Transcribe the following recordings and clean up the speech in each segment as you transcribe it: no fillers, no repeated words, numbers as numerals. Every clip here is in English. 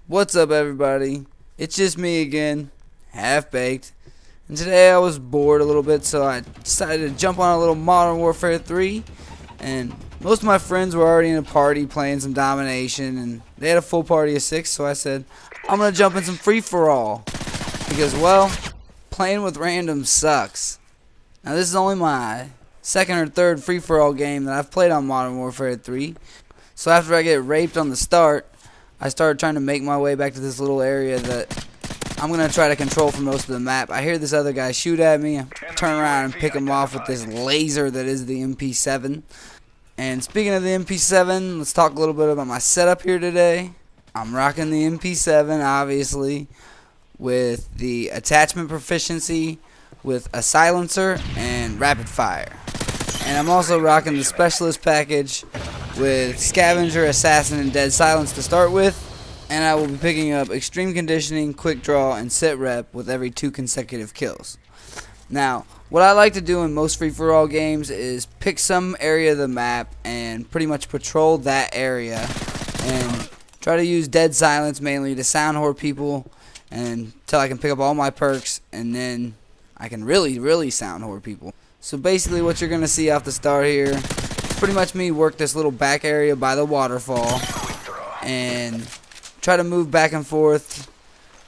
What's up, everybody? It's just me again, half baked, and today I was bored a little bit, so I decided to jump on a little Modern Warfare 3. And most of my friends were already in a party playing some domination, and they had a full party of 6, so I said I'm gonna jump in some free-for-all because, well, playing with random sucks. Now this is only my second or third free-for-all game that I've played on Modern Warfare 3, so after I get raped on the start, I started trying to make my way back to this little area that I'm going to try to control for most of the map. I hear this other guy shoot at me. I turn around and pick him off with this laser that is the MP7. And speaking of the MP7, let's talk a little bit about my setup here today. I'm rocking the MP7, obviously, with the attachment proficiency, with a silencer, and rapid fire. And I'm also rocking the specialist package with Scavenger, Assassin, and Dead Silence to start with, and I will be picking up Extreme Conditioning, Quick Draw, and Sit Rep with every 2 consecutive kills. Now, what I like to do in most free-for-all games is pick some area of the map and pretty much patrol that area and try to use Dead Silence mainly to sound whore people until I can pick up all my perks, and then I can really sound whore people. So basically what you're going to see off the start here, pretty much me work this little back area by the waterfall and try to move back and forth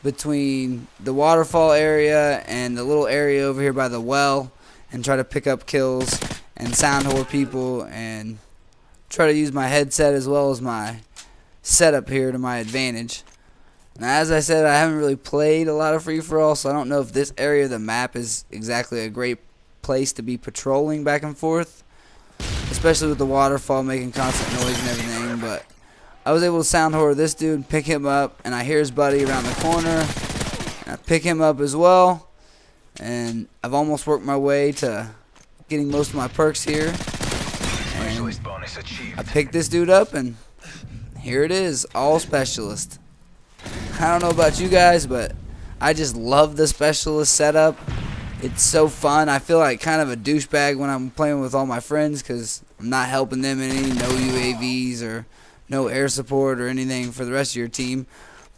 between the waterfall area and the little area over here by the well and try to pick up kills and sound whore people and try to use my headset as well as my setup here to my advantage. Now, as I said, I haven't really played a lot of free-for-all, so I don't know if this area of the map is exactly a great place to be patrolling back and forth, especially with the waterfall making constant noise and everything. But I was able to sound whore this dude, pick him up, and I hear his buddy around the corner, and I pick him up as well, and I've almost worked my way to getting most of my perks here, and I picked this dude up, and here it is, all specialist. I don't know about you guys, but I just love the specialist setup. It's so fun. I feel like kind of a douchebag when I'm playing with all my friends because I'm not helping them in any no UAVs or no air support or anything for the rest of your team.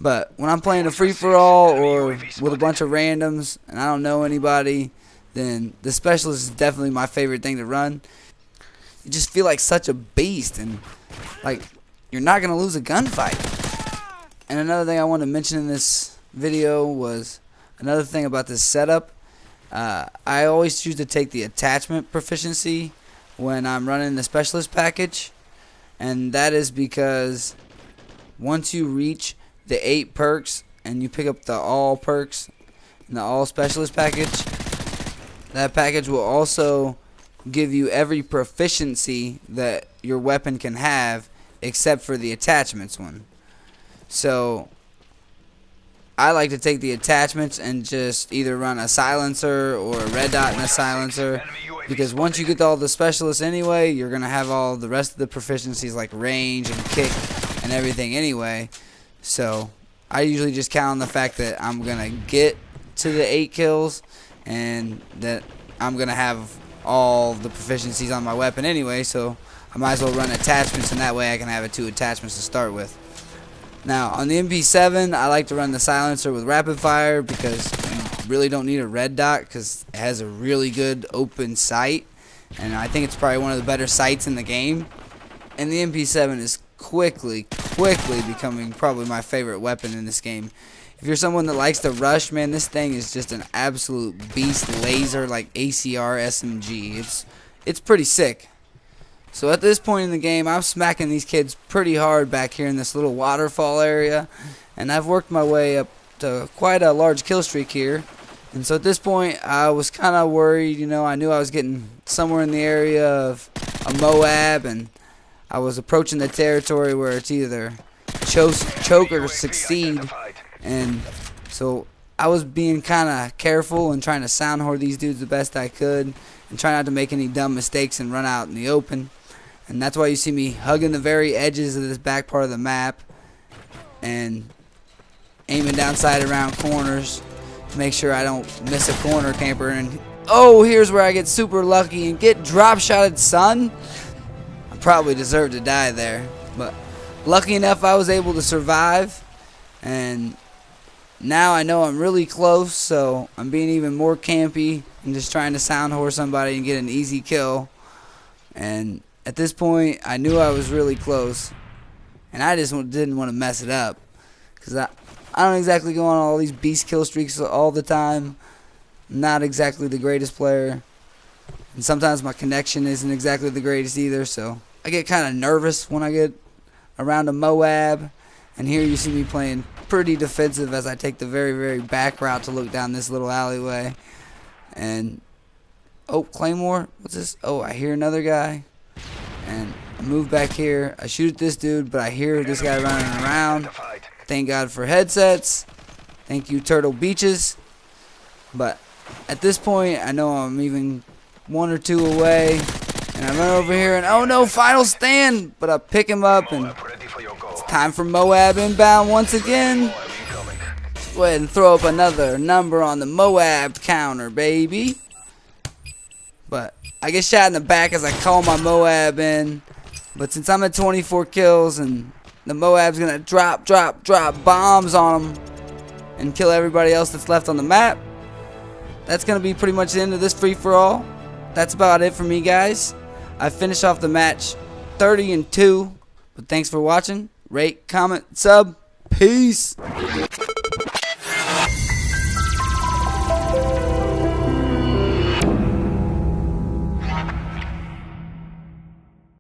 But when I'm playing a free-for-all or with a bunch of randoms and I don't know anybody, then the specialist is definitely my favorite thing to run. You just feel like such a beast and like you're not going to lose a gunfight. And another thing I wanted to mention in this video was another thing about this setup. I always choose to take the attachment proficiency when I'm running the specialist package, and that is because once you reach the 8 perks and you pick up the all perks in the all specialist package, that package will also give you every proficiency that your weapon can have except for the attachments one. So I like to take the attachments and just either run a silencer or a red dot and a silencer, because once you get all the specialists anyway, you're going to have all the rest of the proficiencies like range and kick and everything anyway. So I usually just count on the fact that I'm going to get to the 8 kills and that I'm going to have all the proficiencies on my weapon anyway, so I might as well run attachments, and that way I can have 2 attachments to start with. Now, on the MP7, I like to run the silencer with rapid fire because you really don't need a red dot because it has a really good open sight, and I think it's probably one of the better sights in the game. And the MP7 is quickly becoming probably my favorite weapon in this game. If you're someone that likes to rush, man, this thing is just an absolute beast laser like ACR SMG. It's pretty sick. So at this point in the game, I'm smacking these kids pretty hard back here in this little waterfall area, and I've worked my way up to quite a large kill streak here. And so at this point, I was kind of worried, you know, I knew I was getting somewhere in the area of a MOAB, and I was approaching the territory where it's either choke or succeed, and so I was being kind of careful and trying to sound whore these dudes the best I could and try not to make any dumb mistakes and run out in the open. And that's why you see me hugging the very edges of this back part of the map and aiming downside around corners to make sure I don't miss a corner camper. And oh, here's where I get super lucky and get drop shotted, son. I probably deserved to die there, but lucky enough I was able to survive And now I know I'm really close, so I'm being even more campy and just trying to sound whore somebody and get an easy kill. And at this point, I knew I was really close, and I just didn't want to mess it up, because I don't exactly go on all these beast kill streaks all the time. I'm not exactly the greatest player, and sometimes my connection isn't exactly the greatest either, so I get kind of nervous when I get around a MOAB. And here you see me playing pretty defensive as I take the very, very back route to look down this little alleyway. And, oh, Claymore, what's this? Oh, I hear another guy. And I move back here. I shoot at this dude, but I hear this guy running around. Thank God for headsets. Thank you, Turtle Beaches. But at this point, I know I'm even one or two away. And I run over here, and oh no, final stand! But I pick him up, and it's time for MOAB inbound once again. Let's go ahead and throw up another number on the MOAB counter, baby. But I get shot in the back as I call my MOAB in. But since I'm at 24 kills, and the MOAB's gonna drop bombs on them and kill everybody else that's left on the map, that's gonna be pretty much the end of this free-for-all. That's about it for me, guys. I finished off the match 30-2. But thanks for watching. Rate, comment, sub. Peace.